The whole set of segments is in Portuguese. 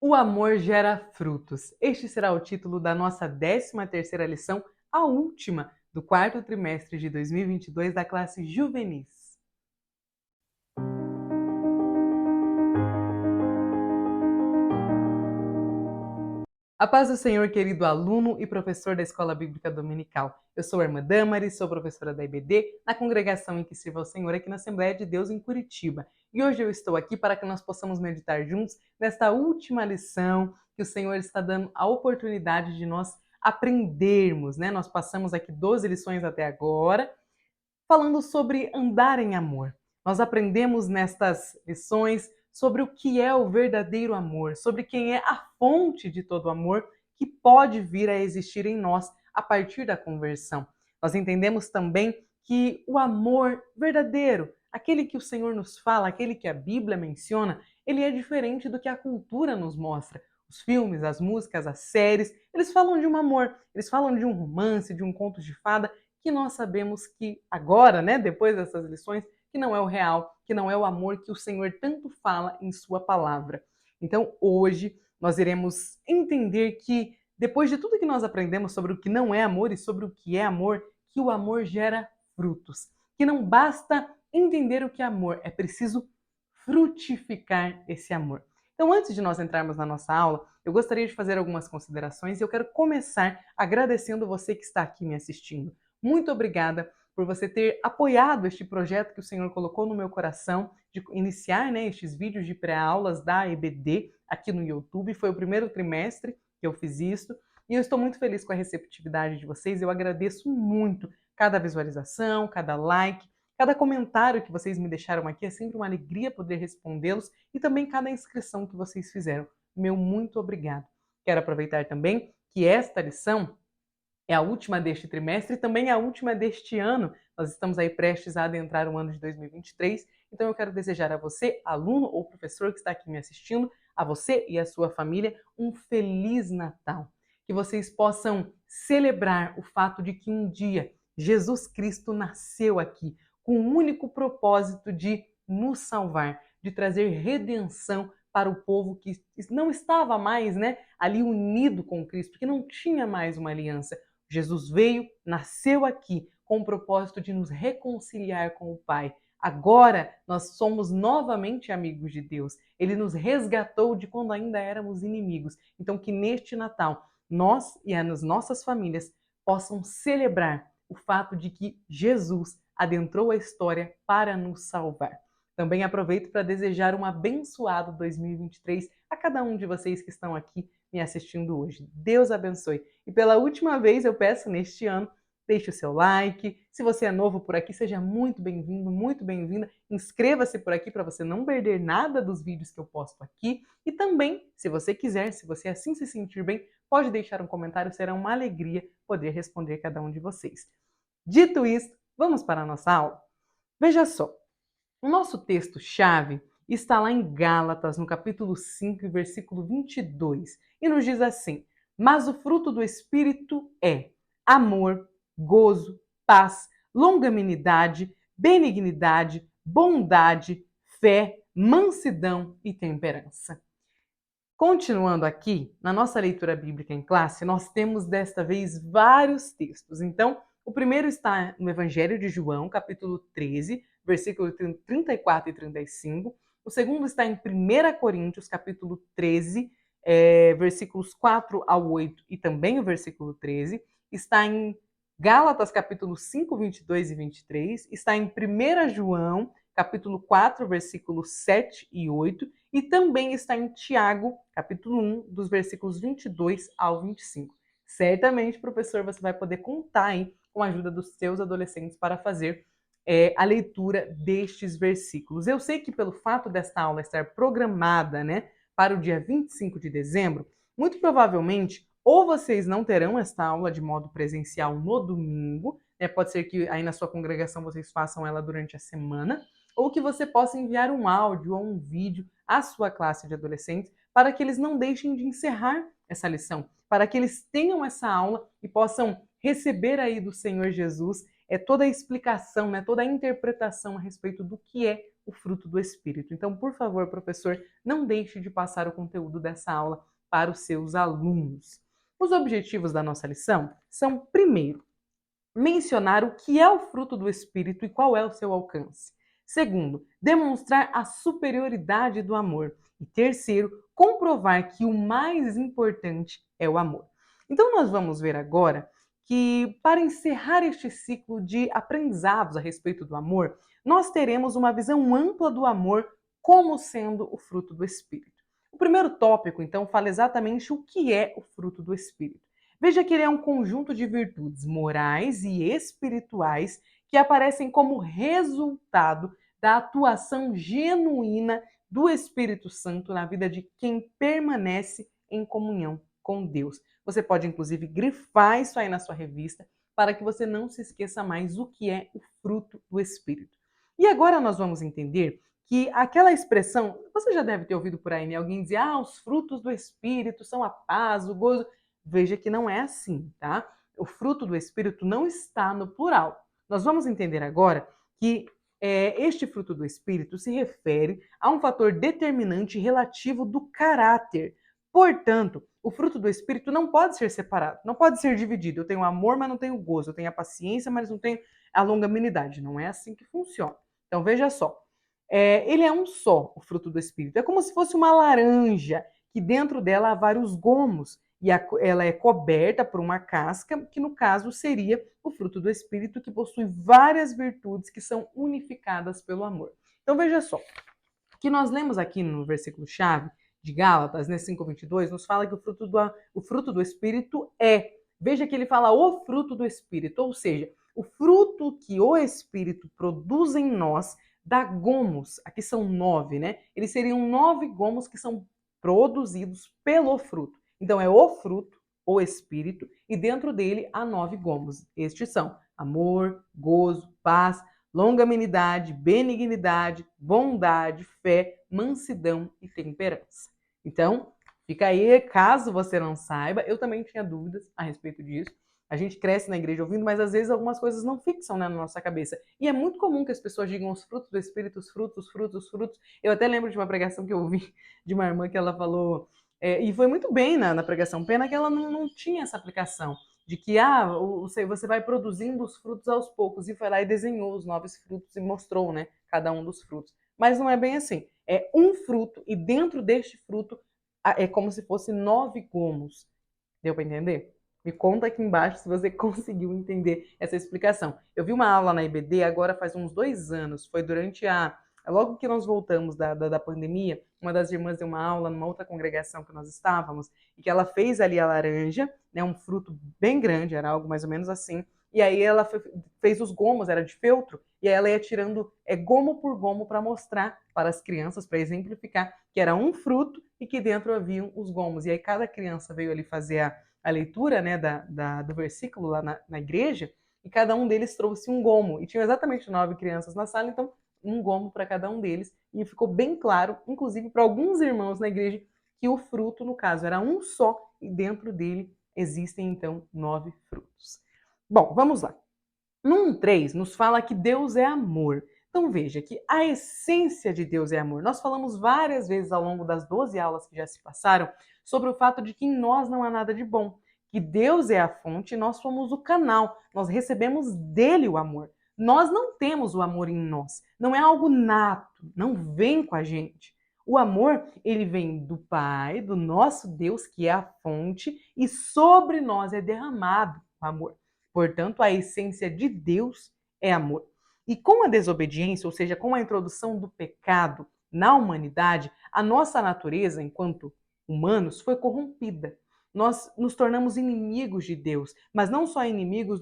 O amor gera frutos. Este será o título da nossa 13ª lição, a última do quarto trimestre de 2022 da classe Juvenis. A paz do Senhor, querido aluno e professor da Escola Bíblica Dominical. Eu sou a irmã Damaris, sou professora da IBD, na congregação em que sirvo ao Senhor aqui na Assembleia de Deus em Curitiba. E hoje eu estou aqui para que nós possamos meditar juntos nesta última lição que o Senhor está dando a oportunidade de nós aprendermos, né? Nós passamos aqui 12 lições até agora, falando sobre andar em amor. Nós aprendemos nestas lições sobre o que é o verdadeiro amor, sobre quem é a fonte de todo amor que pode vir a existir em nós a partir da conversão. Nós entendemos também que o amor verdadeiro, aquele que o Senhor nos fala, aquele que a Bíblia menciona, ele é diferente do que a cultura nos mostra. Os filmes, as músicas, as séries, eles falam de um amor, eles falam de um romance, de um conto de fada, que nós sabemos que agora, né, depois dessas lições, que não é o real, que não é o amor que o Senhor tanto fala em sua palavra. Então, hoje, nós iremos entender que, depois de tudo que nós aprendemos sobre o que não é amor e sobre o que é amor, que o amor gera frutos. Que não basta entender o que é amor, é preciso frutificar esse amor. Então, antes de nós entrarmos na nossa aula, eu gostaria de fazer algumas considerações e eu quero começar agradecendo você que está aqui me assistindo. Muito obrigada por você ter apoiado este projeto que o Senhor colocou no meu coração de iniciar, né, estes vídeos de pré-aulas da EBD aqui no YouTube. Foi o primeiro trimestre que eu fiz isso e eu estou muito feliz com a receptividade de vocês. Eu agradeço muito cada visualização, cada like, cada comentário que vocês me deixaram aqui. É sempre uma alegria poder respondê-los e também cada inscrição que vocês fizeram. Meu muito obrigado. Quero aproveitar também que esta lição é a última deste trimestre e também a última deste ano. Nós estamos aí prestes a adentrar o ano de 2023. Então eu quero desejar a você, aluno ou professor que está aqui me assistindo, a você e a sua família, um Feliz Natal. Que vocês possam celebrar o fato de que um dia Jesus Cristo nasceu aqui com o único propósito de nos salvar, de trazer redenção para o povo que não estava mais, né, ali unido com Cristo, porque não tinha mais uma aliança. Jesus veio, nasceu aqui com o propósito de nos reconciliar com o Pai. Agora nós somos novamente amigos de Deus. Ele nos resgatou de quando ainda éramos inimigos. Então que neste Natal nós e as nossas famílias possam celebrar o fato de que Jesus adentrou a história para nos salvar. Também aproveito para desejar um abençoado 2023 a cada um de vocês que estão aqui me assistindo hoje. Deus abençoe. E pela última vez eu peço neste ano, deixe o seu like. Se você é novo por aqui, seja muito bem-vindo, muito bem-vinda. Inscreva-se por aqui para você não perder nada dos vídeos que eu posto aqui. E também, se você quiser, se você assim se sentir bem, pode deixar um comentário, será uma alegria poder responder cada um de vocês. Dito isso, vamos para a nossa aula? Veja só, o nosso texto-chave está lá em Gálatas, no capítulo 5, versículo 22, e nos diz assim: mas o fruto do Espírito é amor, gozo, paz, longanimidade, benignidade, bondade, fé, mansidão e temperança. Continuando aqui, na nossa leitura bíblica em classe, nós temos desta vez vários textos. Então, o primeiro está no Evangelho de João, capítulo 13, versículos 34 e 35. O segundo está em 1 Coríntios, capítulo 13, versículos 4 ao 8 e também o versículo 13. Está em Gálatas, capítulo 5, 22 e 23. Está em 1 João, capítulo 4, versículos 7 e 8. E também está em Tiago, capítulo 1, dos versículos 22 ao 25. Certamente, professor, você vai poder contar aí com a ajuda dos seus adolescentes para fazer a leitura destes versículos. Eu sei que pelo fato desta aula estar programada, né, para o dia 25 de dezembro, muito provavelmente ou vocês não terão esta aula de modo presencial no domingo, né, pode ser que aí na sua congregação vocês façam ela durante a semana, ou que você possa enviar um áudio ou um vídeo à sua classe de adolescentes para que eles não deixem de encerrar essa lição, para que eles tenham essa aula e possam receber aí do Senhor Jesus toda a explicação, né, toda a interpretação a respeito do que é o fruto do Espírito. Então, por favor, professor, não deixe de passar o conteúdo dessa aula para os seus alunos. Os objetivos da nossa lição são, primeiro, mencionar o que é o fruto do Espírito e qual é o seu alcance. Segundo, demonstrar a superioridade do amor. E terceiro, comprovar que o mais importante é o amor. Então, nós vamos ver agora que, para encerrar este ciclo de aprendizados a respeito do amor, nós teremos uma visão ampla do amor como sendo o fruto do Espírito. O primeiro tópico, então, fala exatamente o que é o fruto do Espírito. Veja que ele é um conjunto de virtudes morais e espirituais que aparecem como resultado da atuação genuína do Espírito Santo na vida de quem permanece em comunhão com Deus. Você pode, inclusive, grifar isso aí na sua revista para que você não se esqueça mais o que é o fruto do Espírito. E agora nós vamos entender que aquela expressão, você já deve ter ouvido por aí, né? Alguém dizer, os frutos do Espírito são a paz, o gozo. Veja que não é assim, tá? O fruto do Espírito não está no plural. Nós vamos entender agora que este fruto do Espírito se refere a um fator determinante relativo do caráter. Portanto, o fruto do Espírito não pode ser separado, não pode ser dividido. Eu tenho amor, mas não tenho gozo. Eu tenho a paciência, mas não tenho a longanimidade. Não é assim que funciona. Então, veja só. Ele é um só, o fruto do Espírito. É como se fosse uma laranja, que dentro dela há vários gomos. E ela é coberta por uma casca, que no caso seria o fruto do Espírito, que possui várias virtudes que são unificadas pelo amor. Então veja só, o que nós lemos aqui no versículo-chave de Gálatas, né, 5:22, nos fala que o fruto do Espírito veja que ele fala o fruto do Espírito, ou seja, o fruto que o Espírito produz em nós dá gomos, aqui são 9, né? Eles seriam 9 gomos que são produzidos pelo fruto. Então é o fruto, o Espírito, e dentro dele há 9 gomos. Estes são amor, gozo, paz, longanimidade, benignidade, bondade, fé, mansidão e temperança. Então, fica aí, caso você não saiba, eu também tinha dúvidas a respeito disso. A gente cresce na igreja ouvindo, mas às vezes algumas coisas não fixam, né, na nossa cabeça. E é muito comum que as pessoas digam os frutos do Espírito, os frutos, os frutos, os frutos. Eu até lembro de uma pregação que eu ouvi de uma irmã que ela falou, e foi muito bem na pregação, pena que ela não tinha essa aplicação de que você vai produzindo os frutos aos poucos, e foi lá e desenhou os 9 frutos e mostrou, né, cada um dos frutos. Mas não é bem assim. É um fruto e dentro deste fruto é como se fosse 9 gomos. Deu para entender? Me conta aqui embaixo se você conseguiu entender essa explicação. Eu vi uma aula na IBD agora faz uns 2 anos, foi durante logo que nós voltamos da pandemia, uma das irmãs deu uma aula numa outra congregação que nós estávamos, e que ela fez ali a laranja, né, um fruto bem grande, era algo mais ou menos assim, e aí ela fez os gomos, era de feltro, e aí ela ia tirando gomo por gomo para mostrar para as crianças, para exemplificar que era um fruto e que dentro haviam os gomos. E aí cada criança veio ali fazer a leitura, né, do versículo lá na igreja, e cada um deles trouxe um gomo. E tinha exatamente 9 crianças na sala, então um gomo para cada um deles, e ficou bem claro, inclusive para alguns irmãos na igreja, que o fruto, no caso, era um só, e dentro dele existem, então, 9 frutos. Bom, vamos lá. No 1:3 nos fala que Deus é amor. Então veja que a essência de Deus é amor. Nós falamos várias vezes ao longo das 12 aulas que já se passaram sobre o fato de que em nós não há nada de bom, que Deus é a fonte e nós somos o canal, nós recebemos dele o amor. Nós não temos o amor em nós, não é algo nato, não vem com a gente. O amor, ele vem do Pai, do nosso Deus, que é a fonte, e sobre nós é derramado o amor. Portanto, a essência de Deus é amor. E com a desobediência, ou seja, com a introdução do pecado na humanidade, a nossa natureza, enquanto humanos, foi corrompida. Nós nos tornamos inimigos de Deus, mas não só inimigos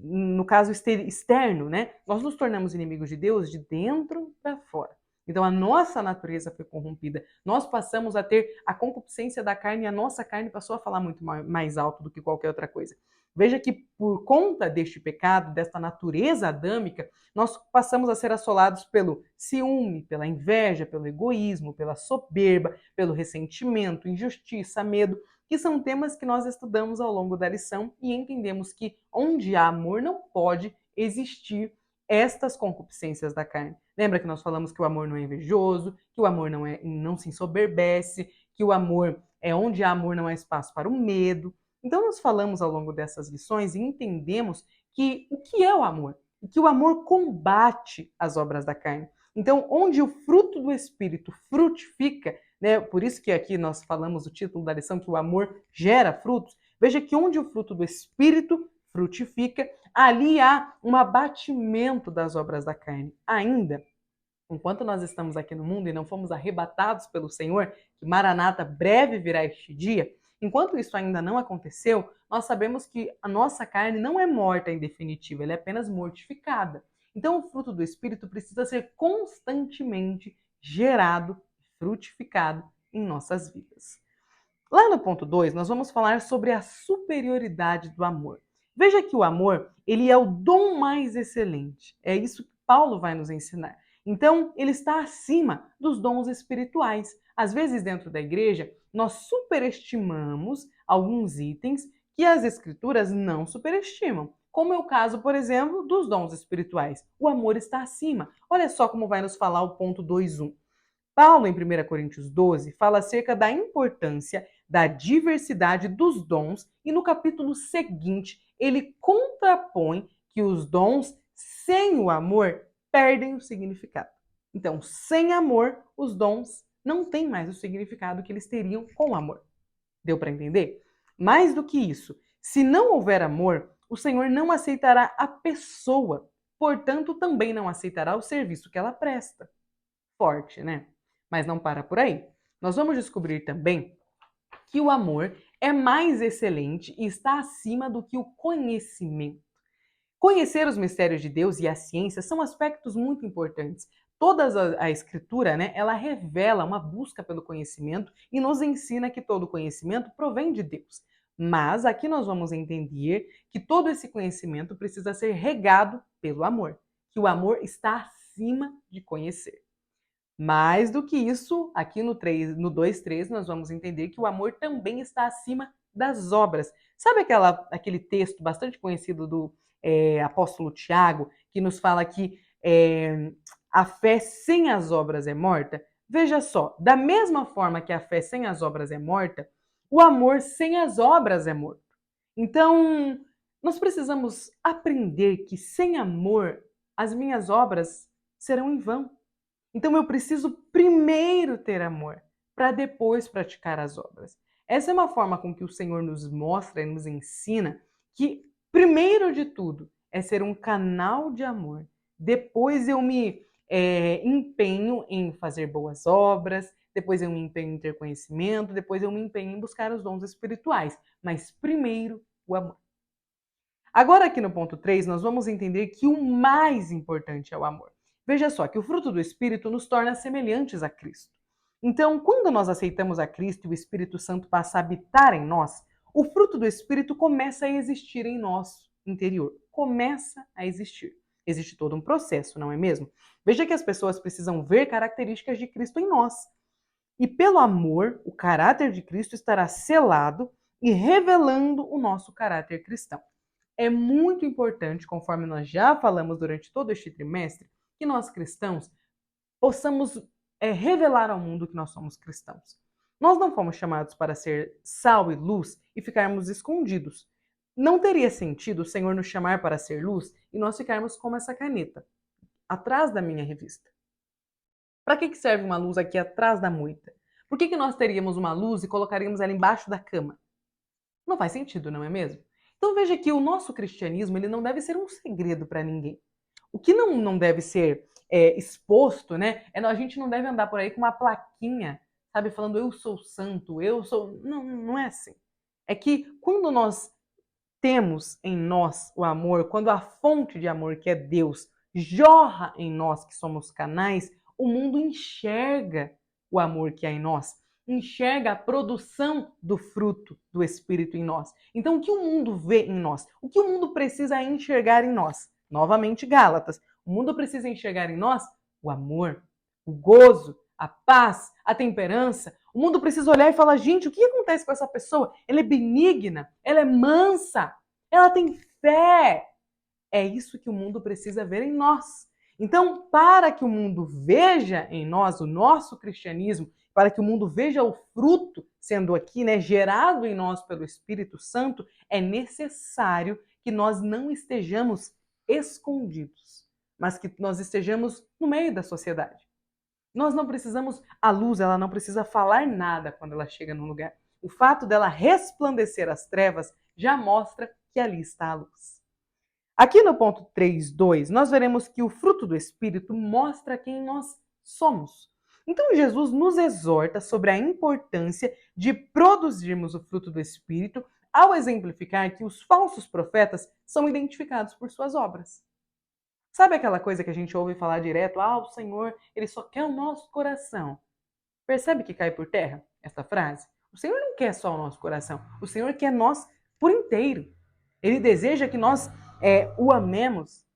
no caso externo, né? Nós nos tornamos inimigos de Deus de dentro para fora. Então a nossa natureza foi corrompida. Nós passamos a ter a concupiscência da carne e a nossa carne passou a falar muito mais alto do que qualquer outra coisa. Veja que por conta deste pecado, desta natureza adâmica, nós passamos a ser assolados pelo ciúme, pela inveja, pelo egoísmo, pela soberba, pelo ressentimento, injustiça, medo, que são temas que nós estudamos ao longo da lição e entendemos que onde há amor não pode existir estas concupiscências da carne. Lembra que nós falamos que o amor não é invejoso, que o amor não se ensoberbece, que o amor é onde há amor não há espaço para o medo. Então nós falamos ao longo dessas lições e entendemos que o que é o amor? E que o amor combate as obras da carne. Então, onde o fruto do Espírito frutifica, né? Por isso que aqui nós falamos o título da lição, que o amor gera frutos. Veja que onde o fruto do Espírito frutifica, ali há um abatimento das obras da carne. Ainda, enquanto nós estamos aqui no mundo e não fomos arrebatados pelo Senhor, que Maranata, breve virá este dia, enquanto isso ainda não aconteceu, nós sabemos que a nossa carne não é morta em definitivo, ela é apenas mortificada. Então, o fruto do Espírito precisa ser constantemente gerado, frutificado em nossas vidas. Lá no ponto 2, nós vamos falar sobre a superioridade do amor. Veja que o amor, ele é o dom mais excelente. É isso que Paulo vai nos ensinar. Então, ele está acima dos dons espirituais. Às vezes, dentro da igreja, nós superestimamos alguns itens que as escrituras não superestimam. Como é o caso, por exemplo, dos dons espirituais. O amor está acima. Olha só como vai nos falar o ponto 2.1. Paulo, em 1 Coríntios 12, fala acerca da importância da diversidade dos dons e no capítulo seguinte ele contrapõe que os dons sem o amor perdem o significado. Então, sem amor, os dons não têm mais o significado que eles teriam com amor. Deu para entender? Mais do que isso, se não houver amor, o Senhor não aceitará a pessoa, portanto, também não aceitará o serviço que ela presta. Forte, né? Mas não para por aí. Nós vamos descobrir também que o amor é mais excelente e está acima do que o conhecimento. Conhecer os mistérios de Deus e a ciência são aspectos muito importantes. Toda a escritura, né, ela revela uma busca pelo conhecimento e nos ensina que todo conhecimento provém de Deus. Mas aqui nós vamos entender que todo esse conhecimento precisa ser regado pelo amor, que o amor está acima de conhecer. Mais do que isso, aqui no 2:3, nós vamos entender que o amor também está acima das obras. Sabe aquele texto bastante conhecido do apóstolo Tiago, que nos fala que a fé sem as obras é morta? Veja só, da mesma forma que a fé sem as obras é morta, o amor sem as obras é morto. Então, nós precisamos aprender que sem amor, as minhas obras serão em vão. Então eu preciso primeiro ter amor, para depois praticar as obras. Essa é uma forma com que o Senhor nos mostra e nos ensina que, primeiro de tudo, é ser um canal de amor. Depois eu me empenho em fazer boas obras, depois eu me empenho em ter conhecimento, depois eu me empenho em buscar os dons espirituais. Mas primeiro, o amor. Agora aqui no ponto 3, nós vamos entender que o mais importante é o amor. Veja só, que o fruto do Espírito nos torna semelhantes a Cristo. Então, quando nós aceitamos a Cristo e o Espírito Santo passa a habitar em nós, o fruto do Espírito começa a existir em nosso interior. Começa a existir. Existe todo um processo, não é mesmo? Veja que as pessoas precisam ver características de Cristo em nós. E pelo amor, o caráter de Cristo estará selado e revelando o nosso caráter cristão. É muito importante, conforme nós já falamos durante todo este trimestre, que nós cristãos possamos revelar ao mundo que nós somos cristãos. Nós não fomos chamados para ser sal e luz e ficarmos escondidos. Não teria sentido o Senhor nos chamar para ser luz e nós ficarmos como essa caneta, atrás da minha revista. Para que serve uma luz aqui atrás da moita? Por que nós teríamos uma luz e colocaríamos ela embaixo da cama? Não faz sentido, não é mesmo? Então veja que o nosso cristianismo ele não deve ser um segredo para ninguém. O que não deve ser exposto, né? A gente não deve andar por aí com uma plaquinha, sabe, falando eu sou santo, eu sou... Não, não é assim. É que quando nós temos em nós o amor, quando a fonte de amor, que é Deus, jorra em nós, que somos canais, o mundo enxerga o amor que há em nós, enxerga a produção do fruto do Espírito em nós. Então, o que o mundo vê em nós? O que o mundo precisa enxergar em nós? Novamente, Gálatas. O mundo precisa enxergar em nós o amor, o gozo, a paz, a temperança. O mundo precisa olhar e falar, gente, o que acontece com essa pessoa? Ela é benigna, ela é mansa, ela tem fé. É isso que o mundo precisa ver em nós. Então, para que o mundo veja em nós o nosso cristianismo, para que o mundo veja o fruto sendo aqui, né, gerado em nós pelo Espírito Santo, é necessário que nós não estejamos escondidos, mas que nós estejamos no meio da sociedade. Nós não precisamos, a luz, ela não precisa falar nada quando ela chega num lugar. O fato dela resplandecer as trevas já mostra que ali está a luz. Aqui no ponto 3.2, nós veremos que o fruto do Espírito mostra quem nós somos. Então, Jesus nos exorta sobre a importância de produzirmos o fruto do Espírito ao exemplificar que os falsos profetas são identificados por suas obras. Sabe aquela coisa que a gente ouve falar direto? Ah, o Senhor, Ele só quer o nosso coração. Percebe que cai por terra essa frase? O Senhor não quer só o nosso coração. O Senhor quer nós por inteiro. Ele deseja que nós o amemos.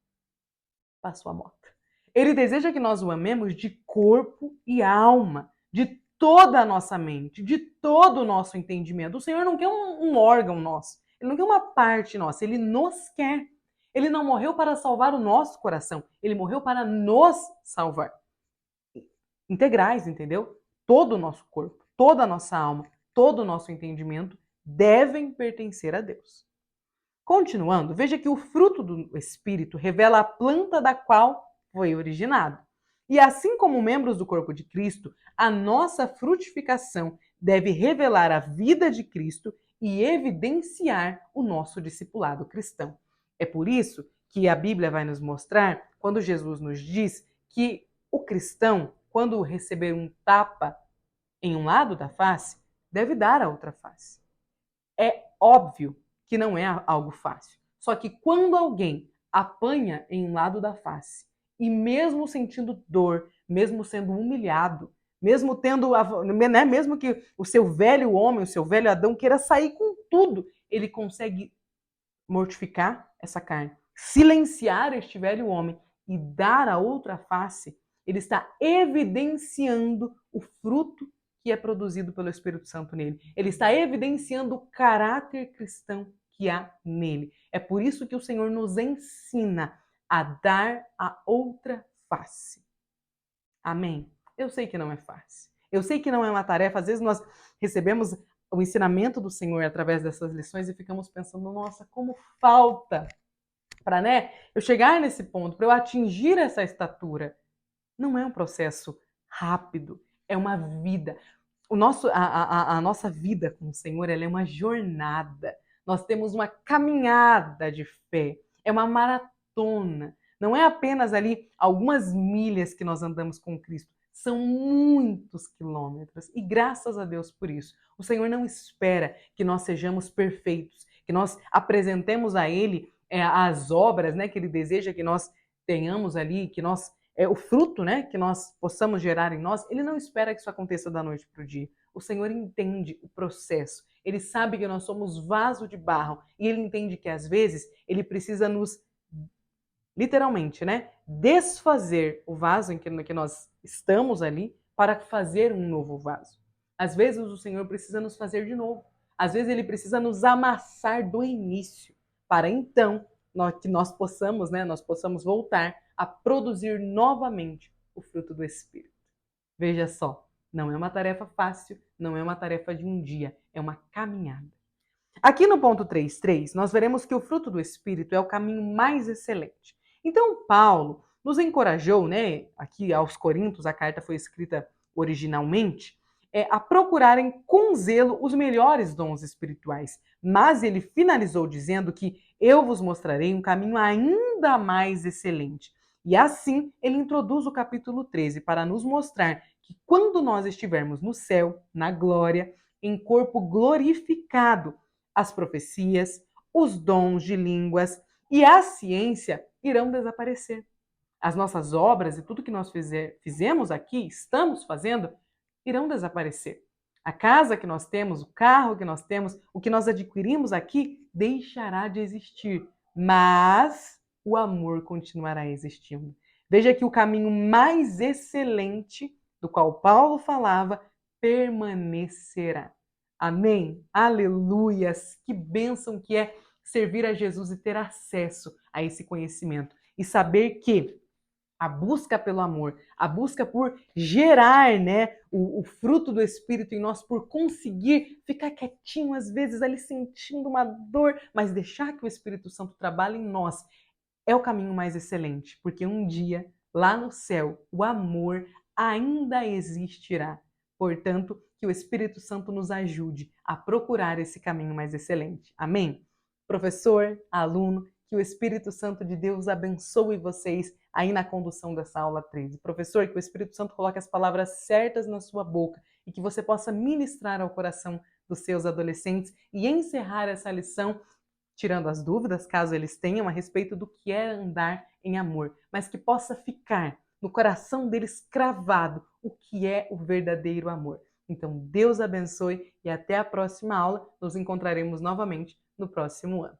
Passou a moto. Ele deseja que nós o amemos de corpo e alma, de toda a nossa mente, de todo o nosso entendimento. O Senhor não quer um órgão nosso. Ele não quer uma parte nossa. Ele nos quer. Ele não morreu para salvar o nosso coração. Ele morreu para nos salvar. Integrais, entendeu? Todo o nosso corpo, toda a nossa alma, todo o nosso entendimento devem pertencer a Deus. Continuando, veja que o fruto do Espírito revela a planta da qual foi originado. E assim como membros do corpo de Cristo, a nossa frutificação deve revelar a vida de Cristo e evidenciar o nosso discipulado cristão. É por isso que a Bíblia vai nos mostrar, quando Jesus nos diz que o cristão, quando receber um tapa em um lado da face, deve dar a outra face. É óbvio que não é algo fácil. Só que quando alguém apanha em um lado da face, e mesmo sentindo dor, mesmo sendo humilhado, mesmo tendo, né, mesmo que o seu velho homem, o seu velho Adão queira sair com tudo, ele consegue mortificar essa carne, silenciar este velho homem e dar a outra face. Ele está evidenciando o fruto que é produzido pelo Espírito Santo nele. Ele está evidenciando o caráter cristão que há nele. É por isso que o Senhor nos ensina a dar a outra face. Amém? Eu sei que não é fácil. Eu sei que não é uma tarefa. Às vezes nós recebemos o ensinamento do Senhor através dessas lições e ficamos pensando, nossa, como falta para, né, eu chegar nesse ponto, para eu atingir essa estatura. Não é um processo rápido, é uma vida. A nossa vida com o Senhor, ela é uma jornada. Nós temos uma caminhada de fé, é uma maratona. Não é apenas ali algumas milhas que nós andamos com Cristo, são muitos quilômetros. E graças a Deus por isso. O Senhor não espera que nós sejamos perfeitos, que nós apresentemos a Ele as obras, né, que Ele deseja que nós tenhamos ali, que nós o fruto, né, que nós possamos gerar em nós. Ele não espera que isso aconteça da noite para o dia. O Senhor entende o processo. Ele sabe que nós somos vaso de barro e Ele entende que às vezes Ele precisa nos, literalmente, né, desfazer o vaso em que nós estamos ali para fazer um novo vaso. Às vezes o Senhor precisa nos fazer de novo. Às vezes Ele precisa nos amassar do início para então que nós possamos, né, nós possamos voltar a produzir novamente o fruto do Espírito. Veja só, não é uma tarefa fácil, não é uma tarefa de um dia, é uma caminhada. Aqui no ponto 3.3, nós veremos que o fruto do Espírito é o caminho mais excelente. Então, Paulo nos encorajou, né, aqui aos Coríntios, a carta foi escrita originalmente, a procurarem com zelo os melhores dons espirituais. Mas ele finalizou dizendo que eu vos mostrarei um caminho ainda mais excelente. E assim, ele introduz o capítulo 13 para nos mostrar que quando nós estivermos no céu, na glória, em corpo glorificado, as profecias, os dons de línguas e a ciência irão desaparecer. As nossas obras e tudo que nós fizemos aqui, estamos fazendo, irão desaparecer. A casa que nós temos, o carro que nós temos, o que nós adquirimos aqui, deixará de existir. Mas o amor continuará existindo. Veja que o caminho mais excelente, do qual Paulo falava, permanecerá. Amém? Aleluias! Que bênção que é servir a Jesus e ter acesso a esse conhecimento. E saber que a busca pelo amor, a busca por gerar, né, o fruto do Espírito em nós, por conseguir ficar quietinho, às vezes ali sentindo uma dor, mas deixar que o Espírito Santo trabalhe em nós, é o caminho mais excelente, porque um dia, lá no céu, o amor ainda existirá. Portanto, que o Espírito Santo nos ajude a procurar esse caminho mais excelente. Amém? Professor, aluno, que o Espírito Santo de Deus abençoe vocês aí na condução dessa aula 13. Professor, que o Espírito Santo coloque as palavras certas na sua boca e que você possa ministrar ao coração dos seus adolescentes e encerrar essa lição tirando as dúvidas, caso eles tenham, a respeito do que é andar em amor, mas que possa ficar no coração deles cravado o que é o verdadeiro amor. Então, Deus abençoe e até a próxima aula. Nos encontraremos novamente no próximo ano.